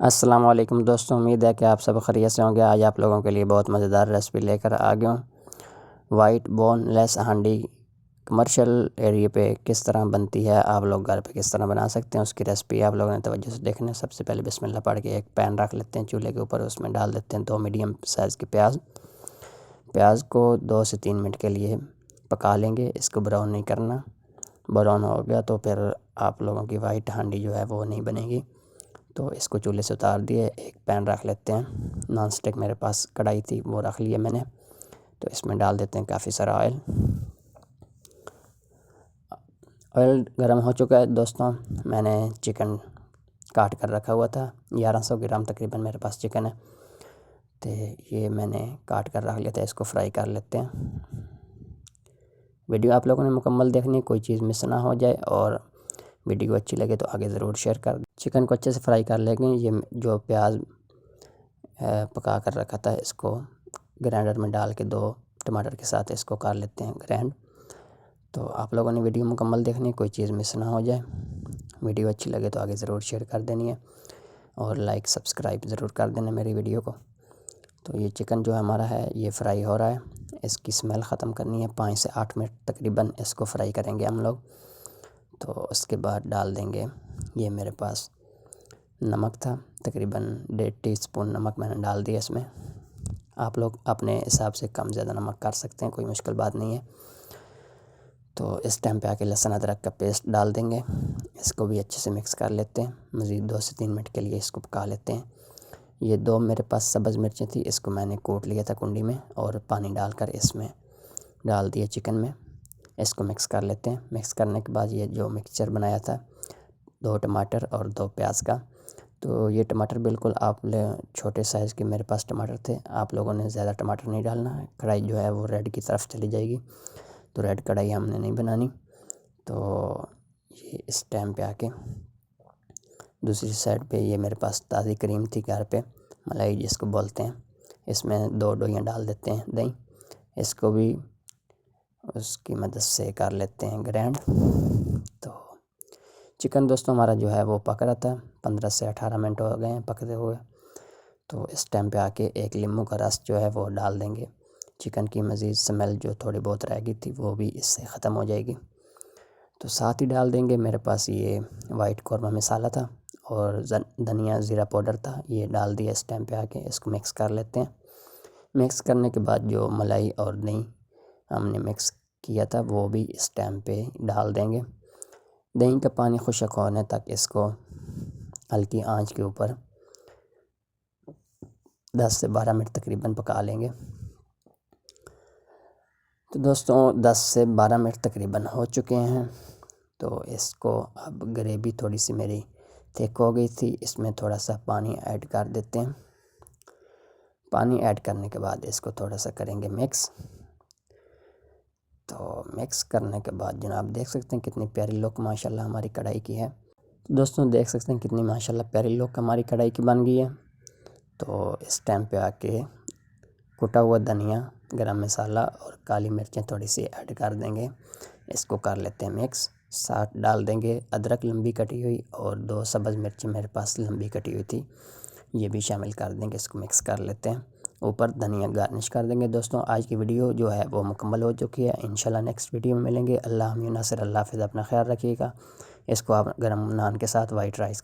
अस्सलाम वालेकुम दोस्तों, उम्मीद है कि आप सब खैरियत से होंगे। आज आप लोगों के लिए बहुत मज़ेदार रेसिपी लेकर आ गया हूँ। वाइट बोनलेस हांडी कमर्शियल एरिया पे किस तरह बनती है, आप लोग घर पे किस तरह बना सकते हैं, उसकी रेसिपी आप लोगों ने तवज्जो से देखना है। सबसे पहले बिस्मिल्लाह पढ़ के एक पैन रख लेते हैं चूल्हे के ऊपर, उसमें डाल देते हैं 2 मीडियम साइज़ के प्याज को 2 से 3 मिनट के लिए पका लेंगे। इसको ब्राउन नहीं करना, ब्राउन हो गया तो फिर आप लोगों की वाइट हांडी जो है वो नहीं बनेगी। तो इसको चूल्हे से उतार दिए, एक पैन रख लेते हैं। नॉन स्टिक मेरे पास कढ़ाई थी, वो रख लिया मैंने। तो इसमें डाल देते हैं काफ़ी सारा ऑयल गर्म हो चुका है दोस्तों। मैंने चिकन काट कर रखा हुआ था, 1100 ग्राम तकरीबन मेरे पास चिकन है। तो ये मैंने काट कर रख लिया था, इसको फ्राई कर लेते हैं। वीडियो आप लोगों ने मुकम्मल देखनी है, कोई चीज़ मिस ना हो जाए, और वीडियो अच्छी लगे तो आगे ज़रूर शेयर कर दें। चिकन को अच्छे से फ्राई कर लेंगे। ये जो प्याज पका कर रखा था, इसको ग्राइंडर में डाल के 2 टमाटर के साथ इसको कर लेते हैं ग्राइंड। तो आप लोगों ने वीडियो मुकम्मल देखनी है, कोई चीज़ मिस ना हो जाए। वीडियो अच्छी लगे तो आगे ज़रूर शेयर कर देनी है, और लाइक सब्सक्राइब ज़रूर कर देना मेरी वीडियो को। तो ये चिकन जो हमारा है ये फ्राई हो रहा है, इसकी स्मेल ख़त्म करनी है। 5 से 8 मिनट तकरीबन इसको फ्राई करेंगे हम लोग। तो उसके बाद डाल देंगे, ये मेरे पास नमक था, तकरीबन 1.5 टीस्पून नमक मैंने डाल दिया इसमें। आप लोग अपने हिसाब से कम ज़्यादा नमक कर सकते हैं, कोई मुश्किल बात नहीं है। तो इस टाइम पे आके लहसुन अदरक का पेस्ट डाल देंगे, इसको भी अच्छे से मिक्स कर लेते हैं। मज़ीद 2 से 3 मिनट के लिए इसको पका लेते हैं। ये 2 मेरे पास सब्ज़ मिर्चें थी, इसको मैंने कूट लिया था कुंडी में, और पानी डालकर इसमें डाल दिया चिकन में। इसको मिक्स कर लेते हैं। मिक्स करने के बाद ये जो मिक्सचर बनाया था, 2 टमाटर और 2 प्याज का, तो ये टमाटर बिल्कुल आप छोटे साइज़ के मेरे पास टमाटर थे। आप लोगों ने ज़्यादा टमाटर नहीं डालना है, कढ़ाई जो है वो रेड की तरफ चली जाएगी, तो रेड कढ़ाई हमने नहीं बनानी। तो ये इस टाइम पे आके दूसरी साइड पे ये मेरे पास ताज़ी क्रीम थी घर पे, मलाई जिसको बोलते हैं, इसमें 2 डोइयाँ डाल देते हैं दही। इसको भी उसकी मदद से कर लेते हैं ग्राइंड। तो चिकन दोस्तों हमारा जो है वो पक रहा था, 15 से 18 मिनट हो गए हैं पकते हुए। तो इस टाइम पे आके एक नींबू का रस जो है वो डाल देंगे। चिकन की मज़ीद स्मेल जो थोड़ी बहुत रह गई थी वो भी इससे ख़त्म हो जाएगी। तो साथ ही डाल देंगे, मेरे पास ये वाइट कौरमा मसाला था और धनिया ज़ीरा पाउडर था, ये डाल दिया इस टाइम पे आके। इसको मिक्स कर लेते हैं। मिक्स करने के बाद जो मलाई और दही हमने मिक्स किया था वो भी इस टाइम पे डाल देंगे। दही का पानी खुश्क होने तक इसको हल्की आंच के ऊपर 10 से 12 मिनट तकरीबन पका लेंगे। तो दोस्तों 10 से 12 मिनट तकरीबन हो चुके हैं। तो इसको अब ग्रेवी थोड़ी सी मेरी थिक हो गई थी, इसमें थोड़ा सा पानी ऐड कर देते हैं। पानी ऐड करने के बाद इसको थोड़ा सा करेंगे मिक्स। तो मिक्स करने के बाद जनाब देख सकते हैं कितनी प्यारी लुक माशाल्लाह हमारी कढ़ाई की है। तो दोस्तों देख सकते हैं कितनी माशाल्लाह प्यारी लुक हमारी कढ़ाई की बन गई है। तो इस टाइम पे आके कुटा हुआ धनिया, गरम मसाला और काली मिर्चें थोड़ी सी ऐड कर देंगे। इसको कर लेते हैं मिक्स। साथ डाल देंगे अदरक लंबी कटी हुई, और 2 सब्ज़ मिर्ची मेरे पास लंबी कटी हुई थी, ये भी शामिल कर देंगे। इसको मिक्स कर लेते हैं। ऊपर धनिया गार्निश कर देंगे। दोस्तों आज की वीडियो जो है वो मुकम्मल हो चुकी है। इंशाल्लाह नेक्स्ट वीडियो में मिलेंगे। अल्लाह हम नासिर, अल्लाह हाफ़िज़, अपना ख्याल रखिएगा। इसको आप गरम नान के साथ वाइट राइस